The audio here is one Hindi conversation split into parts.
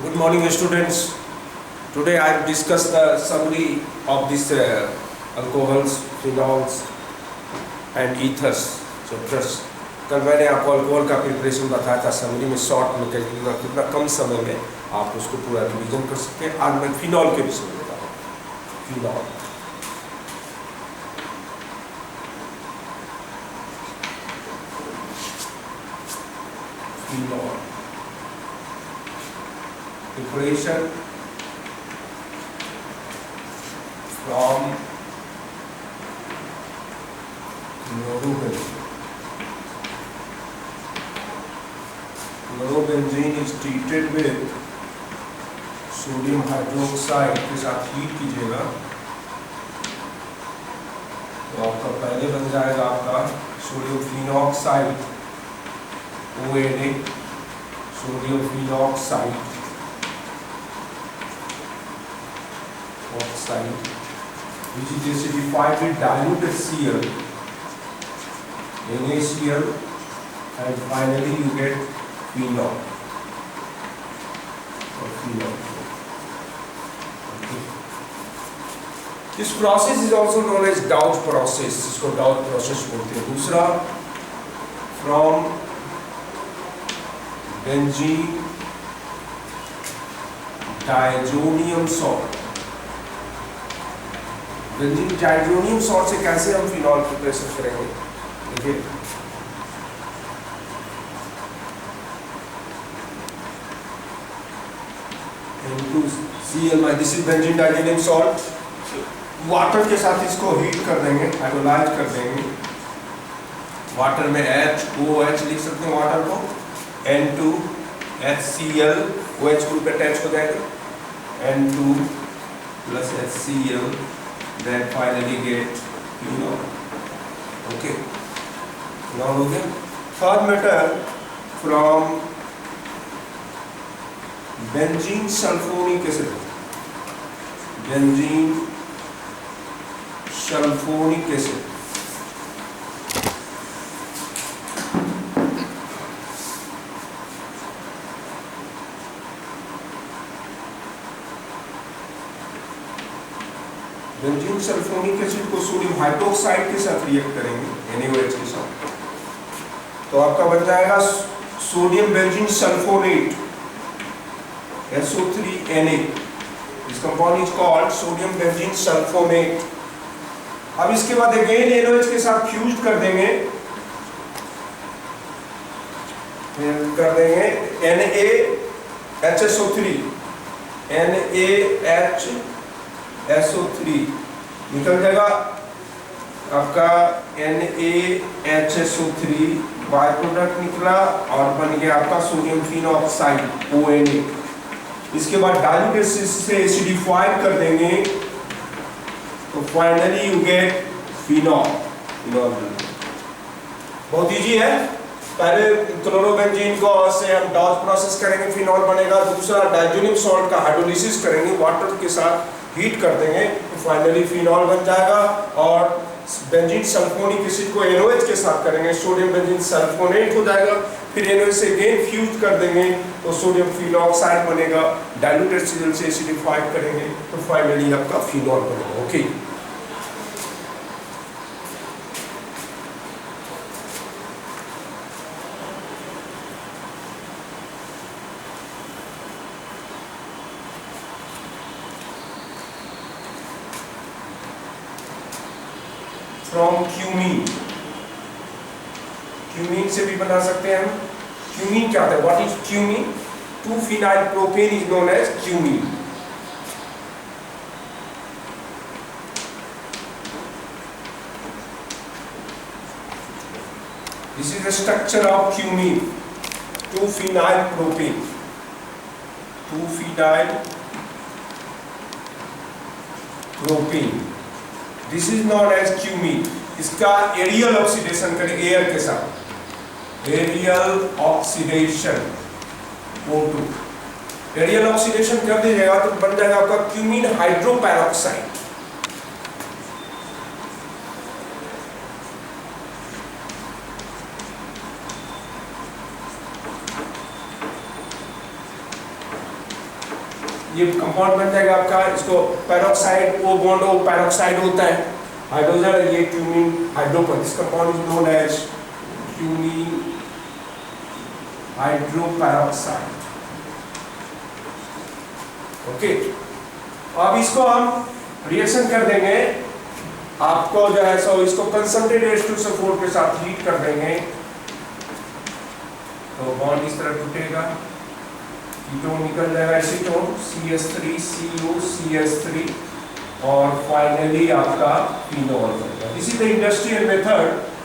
Good morning, students. Today I have discussed the summary of this alcohols, phenols and ethers chapters. कल मैंने आपको अल्कोहल का प्रिपरेशन बताया था समरी में शॉर्ट में कितना कम समय में आप उसको पूरा रिवीजन कर सकते हैं। आज मैं फिनॉल के विषय में बताऊँ। Phenol phenol preparation from chlorobenzene. Chlorobenzene is treated with sodium hydroxide के साथ हीट कीजिएगा तो आपका पहले बन जाएगा आपका sodium phenoxide ONA, sodium phenoxide oxide, which is acidified with diluted Cl, NaCl, and finally you get phenol or phenol. Okay. This process is also known as Dowd process. इसको Dowd process बोलते हैं। दूसरा, from benzene diazonium salt. Benzene diazonium salt से कैसे हम फिनॉल प्रिपरेशन करेंगे, देखिए। N2Cl, this is benzene diazonium salt. Water के साथ इसको हीट कर देंगे, हाइड्रोलाइज कर देंगे। वाटर में HOH लिख सकते हैं वाटर को, N2HCl, OH ग्रुप अटैच हो जाएगा, N2 plus HCl, then finally get phenol. Okay, now look at third metal from benzene sulfonic acid. Benzene sulfonic acid. Benzene sulphonic acid को सोडियम हाइड्रोक्साइड के साथ रिएक्ट करेंगे NaOH के साथ, तो आपका बन जाएगा sodium benzene sulphonate SO3Na. This compound is called sodium benzene sulphonate. अब इसके बाद अगेन NaOH के साथ फ्यूज कर देंगे NaHSO3 NaHSO3 निकल जाएगा आपका NaHSO3 बाय प्रोडक्ट निकला और बन गया आपका सोडियम फिनॉक्साइड ONA। इसके बाद डाइल्यूटेड से एसिडिफाइड कर देंगे तो फाइनली यू गेट फिनॉल। बहुत इजी है। पहले क्लोरोबेंजीन को से हम डॉज प्रोसेस करेंगे, फिनॉल बनेगा। दूसरा डाइज़ोनियम सॉल्ट का हाइड्रोलिसिस करेंगे, वाटर के साथ हीट कर देंगे तो फाइनली फिनॉल बन जाएगा। और बेंजीन सल्फोनिक एसिड को NaOH के साथ करेंगे, सोडियम बेंजीन सल्फोनेट हो जाएगा। फिर NaOH से अगेन फ्यूज कर देंगे तो सोडियम फिनॉक्साइड बनेगा। डाइल्यूटेड Cl से एसिडिफाइड करेंगे तो फाइनली आपका फिनॉल बनेगा। Okay, from cumene. क्यूमीन से भी बना सकते हैं हम। क्यूमीन क्या होता है? What is cumene? 2-phenyl propane is known as cumene. This is the structure of cumene. 2-phenyl propane। 2-phenyl propane। This is known as cumene. इसका एरियल ऑक्सीडेशन करेंगे एयर के साथ, aerial oxidation O2। Aerial oxidation कर दीजिएगा तो बन जाएगा आपका क्यूमीन हाइड्रोपैरोक्साइड। ये कंपाउंड बन जाएगा आपका, इसको peroxide, O bond O peroxide होता है, हाइड्रोजन, ये क्यूमीन हाइड्रोपन, this compound is known as cumene hydroperoxide. Okay, अब इसको हम रिएक्शन कर देंगे, आपको जो है सो इसको कंसंट्रेटेड H2SO4 के साथ हीट कर देंगे, तो बॉन्ड इस तरह टूटेगा, कीटोन निकल जाएगा एसीटोन CH3 CU CH3 और फाइनली आपका फिनॉल बनेगा। This is the industrial method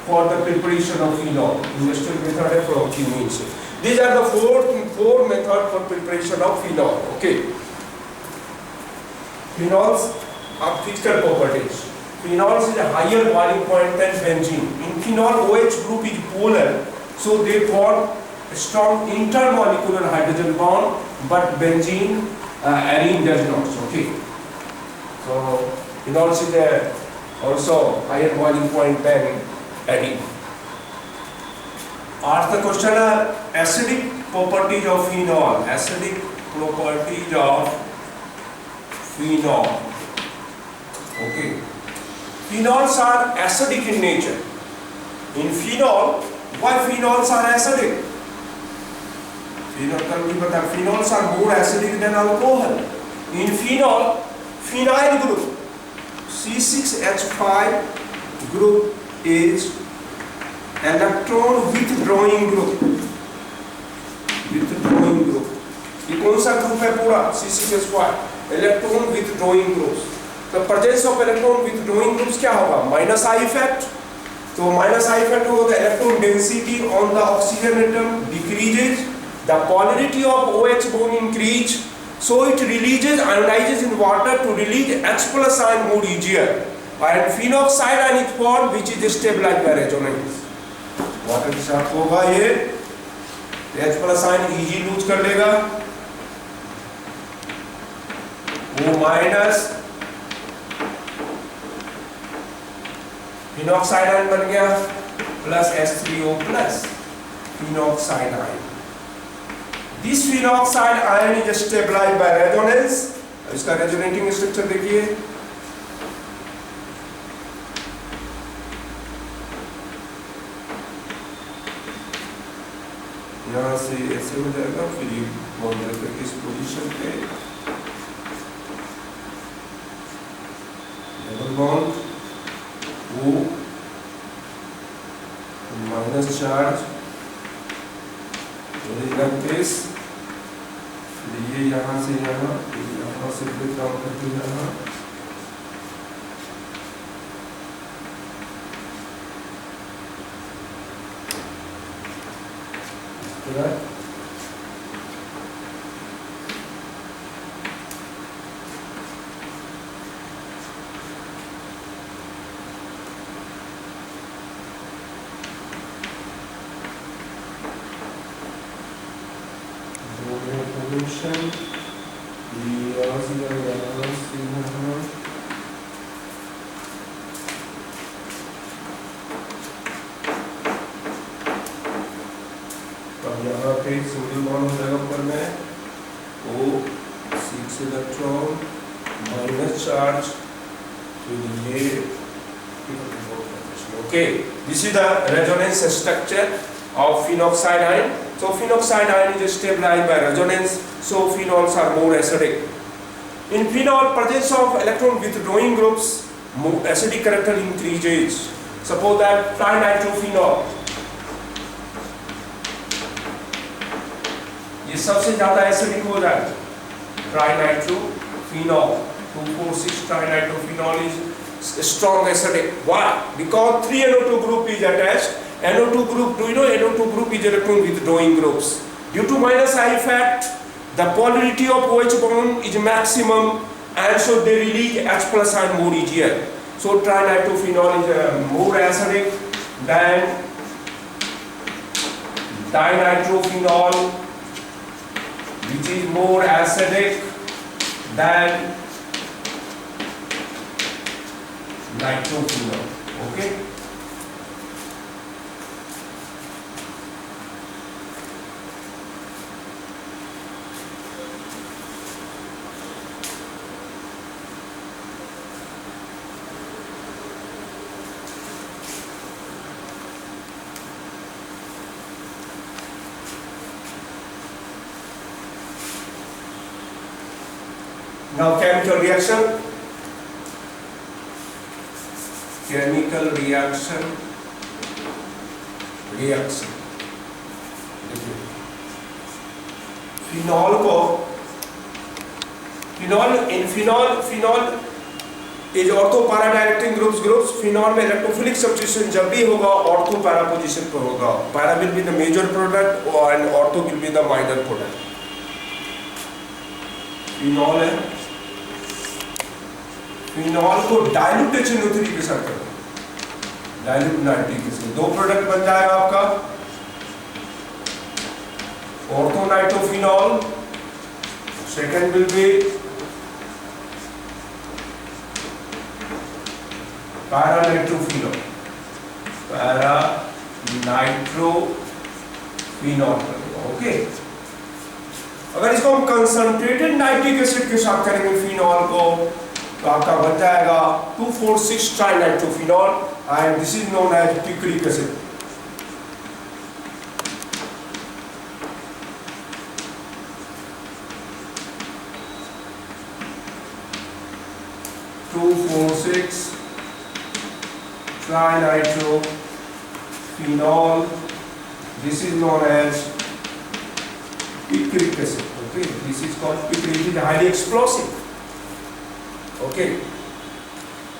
for the preparation of phenol, industrial method है फ्रॉम क्यूमीन से। These are the four method for preparation of phenol. Okay. Phenols are physical properties. Phenols is a higher boiling point than benzene. In phenol, OH group is polar, so they form a strong intermolecular hydrogen bond, but benzene, arene does not. Okay. So phenols is also higher boiling point than arene. Ask the question: acidic properties of phenol. Acidic properties of phenol. Okay. Phenols are acidic in nature. In phenol, why phenols are acidic? Phenol, कल भी बता, phenols are more acidic than alcohol. In phenol, phenyl group, C6H5 group is electron withdrawing group. Withdrawing group, ये कौन सा ग्रुप है पूरा? C6H5 electron withdrawing groups. तो presence of electron withdrawing groups क्या होगा? Minus I effect. तो माइनस आई इफेक्ट होगा, electron density on the oxygen atom decreases, the polarity of OH bond increase, so it releases ionizes in water to release H+ ion more easier, and phenoxide ion is formed which is stabilized by resonance। Water के साथ होगा ये, H+ आयन इजी लूज कर लेगा, वो माइनस फिनॉक्साइड आयन बन गया plus H3O plus phenoxide ion. This phenoxide ion is stabilised by resonance. इसका रेजोनेटिंग स्ट्रक्चर देखिए, यहाँ से ऐसे हो जाएगा, फिर ये बॉन्ड रखेगा इस पोजीशन पे, डबल बॉन्ड, वो माइनस चार्ज, दिस, फिर ये यहाँ से ब्रेक डाउन करके यहाँ, right? Pollution, यहाँ पे सिंगल बॉन्ड हो जाएगा ऊपर में, O6 इलेक्ट्रॉन माइनस चार्ज, फिर ये, okay. This is the resonance structure of phenoxide ion. So phenoxide ion is stabilized by resonance, so phenols are more acidic. In phenol, presence of electron withdrawing groups, acidic character increases. Suppose that trinitrophenol, ये सबसे ज्यादा एसिडिक हो जाए, trinitrophenol, 2,4,6 trinitrophenol is strong acidic. Why? Because 3 NO2 group is attached. NO2 group, do you know NO2 group is electron withdrawing groups? Due to minus I effect, the polarity of OH bond is maximum, and so they release H+ ion more easier. So trinitrophenol is more acidic than dinitrophenol, which is more acidic than nitrophenol. Okay. Now chemical reaction. Chemical reaction. Reaction. Phenol को phenol is ortho para directing groups phenol में इलेक्ट्रोफिलिक सब्स्टिट्यूशन जब भी होगा ऑर्थो पैरा पोजीशन पर होगा. Para will be the major product and ortho will be the minor product. Phenol है, फिनॉल को डाइल्यूट HNO3 के साथ करना, डाइल्यूट नाइट्रिक एसिड, दो प्रोडक्ट बन जाएगा आपका orthonitrophenol. Second will be paranitrophenol, paranitrophenol. Okay, अगर इसको हम कंसंट्रेटेड नाइट्रिक एसिड के साथ करेंगे फिनॉल को तो आपका बन जाएगा 2,4,6 trinitrophenol and this is known as picric acid. Trinitrophenol. This is known as picric acid. Okay, this is called picric. It is highly explosive. Okay.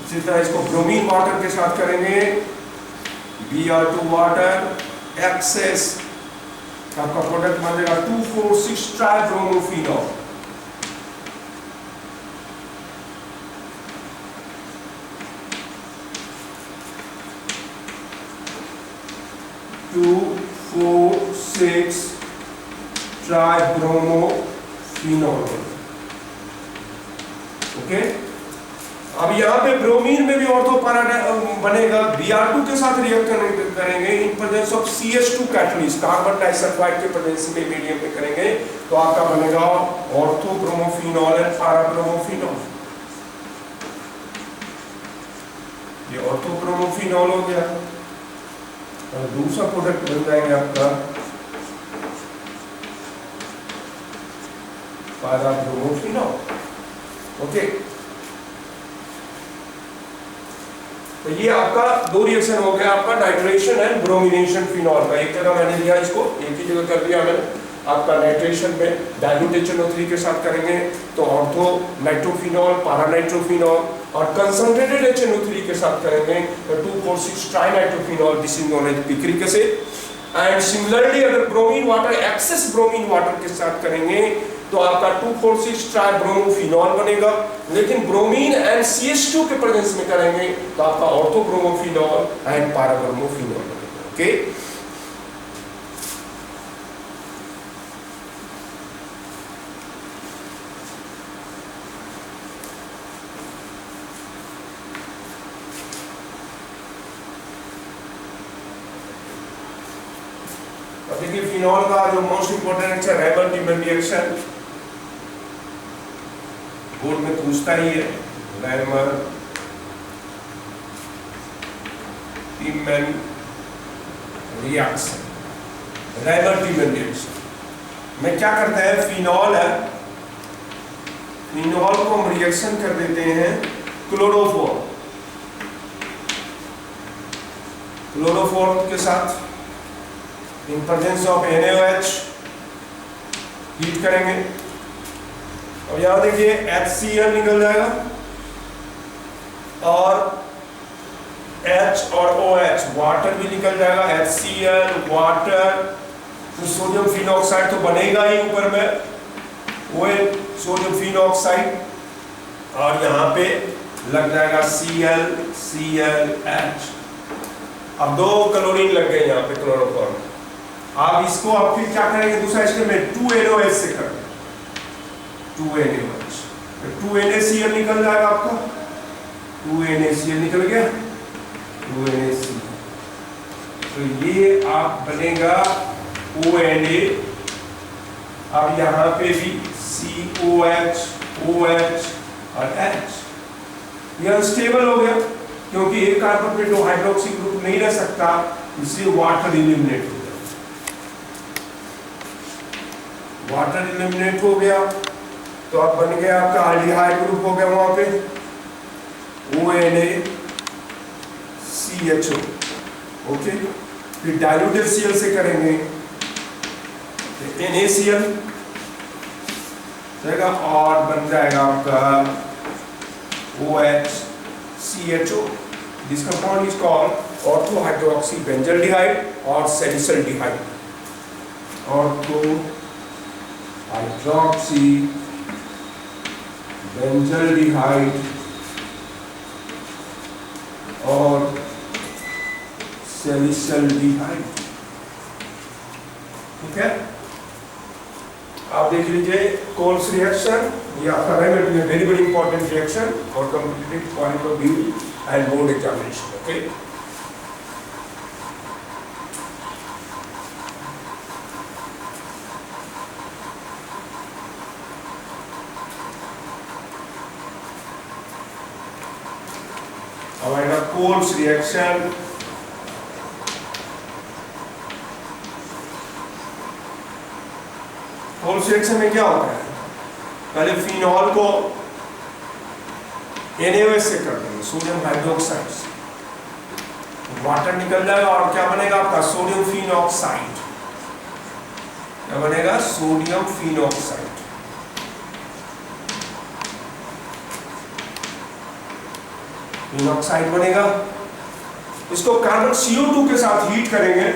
इसी तरह इसको ब्रोमीन वाटर के साथ करेंगे, Br2 वाटर एक्सेस, आपका प्रोडक्ट बन जाएगा 2,4,6 ट्राइब्रोमोफिनॉल. 2,4,6 ट्राइब्रोमोफिनॉल. ओके, अब यहाँ पे ब्रोमीन में भी ऑर्थो पैरा बनेगा. Br2 के साथ रिएक्ट करेंगे in presence of CH2 catalyst, carbon disulphide के प्रेजेंस में मीडियम में करेंगे तो आपका बनेगा ortho bromophenol and para bromophenol. ये ऑर्थो ब्रोमोफिनॉल हो गया और दूसरा प्रोडक्ट बन जाएंगे आपका पैरा ब्रोमोफिनॉल. ओके, तो ये आपका दो रिएक्शन हो गया आपका नाइट्रेशन एंड ब्रोमिनेशन फिनॉल का. एक जगह मैंने लिया इसको, एक ही जगह कर दिया मैंने. आपका नाइट्रेशन में डाइल्यूट HNO3 के साथ करेंगे तो ऑर्थो नाइट्रोफिनॉल, पैरानाइट्रोफिनॉल, और कंसंट्रेटेड HNO3 के साथ करेंगे तो 2,4,6 trinitrophenol. This is known as picric acid. And similarly अगर bromine water, excess bromine water के साथ करेंगे तो आपका 2,4,6 ट्राइब्रोमोफिनॉल बनेगा. लेकिन ब्रोमीन एंड CH2 के प्रेजेंस में करेंगे तो आपका ऑर्थोब्रोमोफिनॉल एंड पैराब्रोमोफिनॉल बनेगा. ओके, अब देखिए फिनॉल का जो मोस्ट इंपोर्टेंट है रैमर-टीमन रिएक्शन. बोर्ड में पूछता ही है रैमर-टीमन रिएक्शन. रैमर-टीमन रिएक्शन में क्या करता है, फिनॉल है, फिनॉल को हम रिएक्शन कर देते हैं क्लोरोफॉर्म के साथ in presence of NaOH heat करेंगे. अब यहां देखिए HCl निकल जाएगा और H और OH वाटर भी निकल जाएगा. HCl वाटर, तो सोडियम फिनॉक्साइड तो बनेगा ही ऊपर में, वो सोडियम फिनॉक्साइड, और यहाँ पे लग जाएगा ClClH. अब दो क्लोरीन लग गए यहाँ पे क्लोरोफॉर्म. आप इसको आप फिर क्या करेंगे, दूसरा स्टेप में 2NaOH से करेंगे. 2NaOH, 2NaCl निकल जाएगा आपका. 2NaCl निकल गया, 2NaCl. तो ये आप बनेगा ONA. अब यहाँ पे भी COH, OH और H. ये अनस्टेबल हो गया क्योंकि एक कार्बन पे दो हाइड्रोक्सी ग्रुप नहीं रह सकता, इसलिए वाटर इलिमिनेट हो गया. वाटर इलिमिनेट हो गया तो अब बन गया आपका एल्डिहाइड ग्रुप हो गया वहां पे ONaCHO। ओके, फिर डाइल्यूटेड Cl से करेंगे NaCl जाएगा और बन जाएगा आपका OHCHO। This compound is called ortho hydroxy benzaldehyde और सैलिसल्डिहाइड। ऑर्थो हाइड्रोक्सी बेंजल्डिहाइड और सैलिसल्डिहाइड। ठीक है, आप देख लीजिए कोल्स रिएक्शन, ये आपका वेरी वेरी इंपॉर्टेंट रिएक्शन और competitive point of view and board examination. Okay, हमारा कोल्स रिएक्शन कोल्स रिएक्शन में क्या होता है, पहले फिनॉल को NaOH से कर देंगे, सोडियम हाइड्रोक्साइड से, वाटर निकल जाएगा और क्या बनेगा आपका सोडियम फिनॉक्साइड। क्या बनेगा? Sodium phenoxide. फिनॉक्साइड बनेगा। इसको कार्बन CO2 के साथ हीट करेंगे,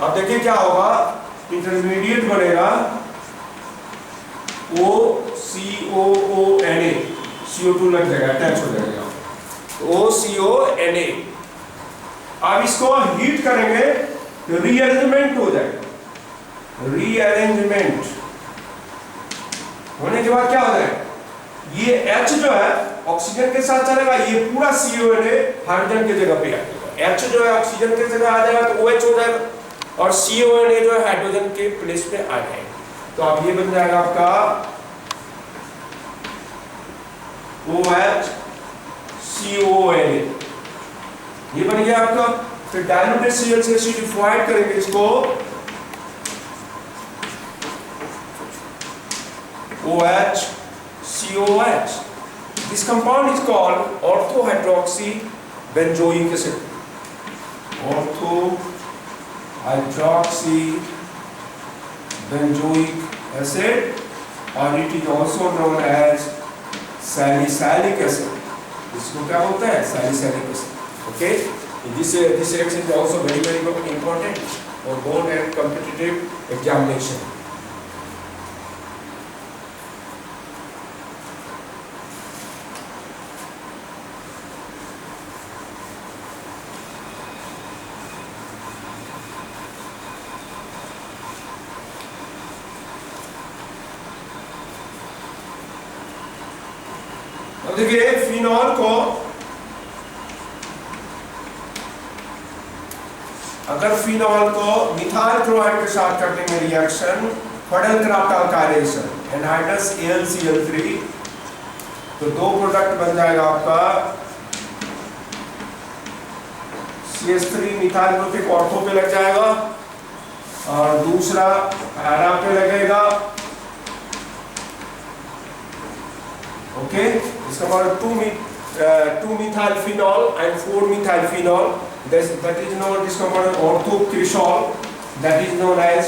अब देखिए क्या होगा, इंटरमीडिएट बनेगा OCOONA, CO2 लग जाएगा, अटैच हो जाएगा OCONA। अब इसको हीट करेंगे तो रीअरेंजमेंट हो जाएगा। रीअरेंजमेंट होने के बाद क्या हो जाएगा, ये H जो है ऑक्सीजन के साथ चलेगा, ये पूरा CONA हाइड्रोजन की जगह पे आ जाएगा। H जो है ऑक्सीजन की जगह आ जाएगा तो OH हो जाएगा और CONA जो है हाइड्रोजन के प्लेस पे आ जाएगा। तो अब ये बन जाएगा आपका OHCONA, ये बन गया आपका। फिर डाइल्यूटेड Cl से एसिडिफाइड करेंगे इसको OHCOH। This compound is called ortho hydroxy benzoic acid। ortho hydroxy benzoic acid और it is also known as salicylic acid। इसको क्या बोलते हैं? salicylic acid। Okay, this reaction is also very important for board and competitive examination। देखिए फिनॉल को अगर फिनॉल को मिथाइल क्लोराइड के साथ कर देंगे रिएक्शन फडेलक्राफ्ट अल्काइलेशन एनहाइड्रस AlCl3, तो दो प्रोडक्ट बन जाएगा आपका CH3 मिथाइल ग्रुप एक ऑर्थो पे लग जाएगा और दूसरा पैरा पे लगेगा। ओके, इसका मतलब 2 methyl phenol and 4 methyl phenol, that is known, this compound orthocresol, that is known as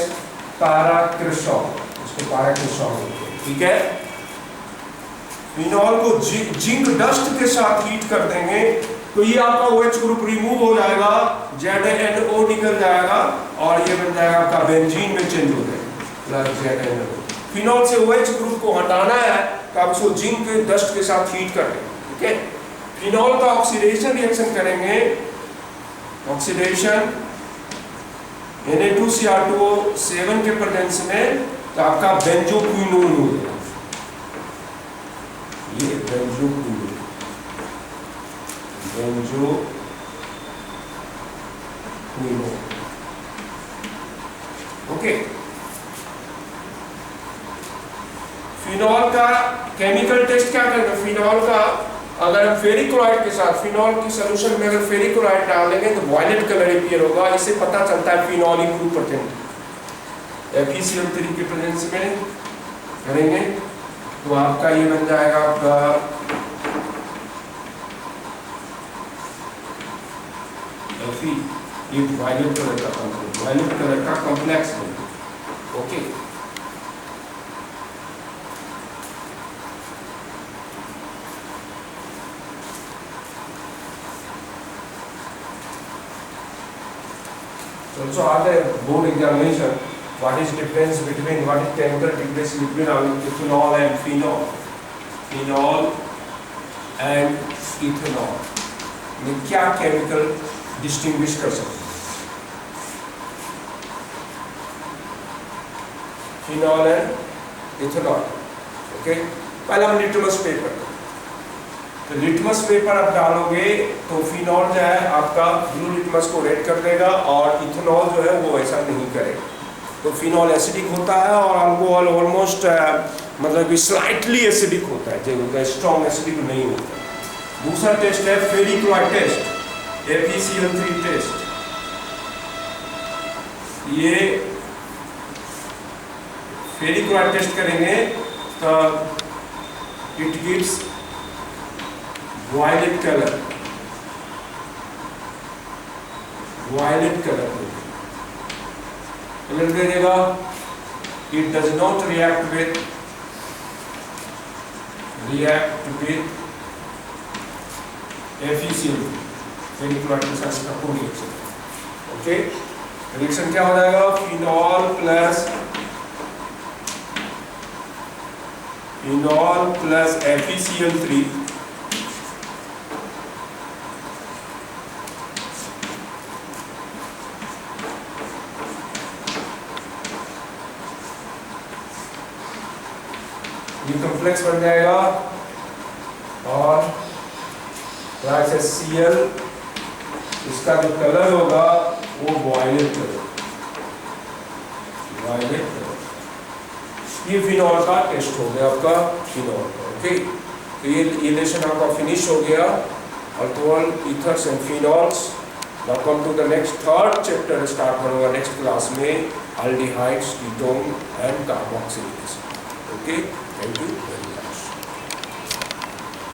paracresol। इसको paracresol बोलते हैं। ठीक है, फिनॉल को जिंक डस्ट के साथ हीट कर देंगे तो ये आपका OH ग्रुप रिमूव हो जाएगा, ZnO निकल जाएगा और ये बन जाएगा आपका बेंजीन में चेंज हो जाएगा ZnO। फिनॉल से OH ग्रुप को हटाना है तो आप इसको जिंक डस्ट के साथ हीट कर देंगे। ठीक है, फिनॉल का ऑक्सीडेशन रिएक्शन करेंगे, ऑक्सीडेशन Na2Cr2O7 के प्रेजेंस में, तो आपका बेंजोक्विनोन हो जाएगा। ये बेंजोक्विनोन, ओके। फिनॉल का केमिकल टेस्ट क्या करेंगे, फिनॉल का अगर हम फेरिक क्लोराइड के साथ फिनॉल की सोल्यूशन में अगर फेरिक क्लोराइड डाल देंगे तो वायलेट कलर अपीयर होगा, इससे पता चलता है फिनॉल ग्रुप प्रेजेंट। FeCl3 के प्रेजेंस में करेंगे तो आपका ये बन जाएगा आपका Fe, ये वायलेट कलर का कंपाउंड, वायलेट कलर का कॉम्प्लेक्स बन। Okay, also other board examination, what is difference between, what is chemical difference between ethanol and phenol, phenol and ethanol में क्या केमिकल डिस्टिंग्विश कर सकते हैं? Phenol and ethanol. ओके, पहले हम लिटमस पेपर, तो लिटमस पेपर आप डालोगे तो फिनॉल जो है आपका ब्लू लिटमस को रेड कर देगा और इथेनॉल जो है वो ऐसा नहीं करेगा। तो फिनॉल एसिडिक होता है और अल्कोहल ऑलमोस्ट मतलब कि स्लाइटली एसिडिक होता है, जो स्ट्रॉन्ग एसिडिक नहीं होता। दूसरा टेस्ट है ferric chloride test, FeCl3 test. ये फेरिक क्लोराइड टेस्ट करेंगे तो it gives violet colour, violet colour दे देगा। It does not react with FeCl3, ferric chloride के साथ इसका कोई रिएक्शन। ओके, रिएक्शन क्या हो जाएगा? फिनॉल प्लस FeCl3 ये कॉम्प्लेक्स बन जाएगा और से Cl, इसका जो कलर होगा वो वायलेट कलर, वायलेट कलर। ये फिनॉल का टेस्ट हो गया आपका, फिनॉल का। ओके, तो ये लेसन आपका फिनिश हो गया, alcohol, ethers and phenols. Now come to the next third chapter start होगा नेक्स्ट क्लास में, aldehydes, ketone and carboxylic acid. Okay, thank you very much.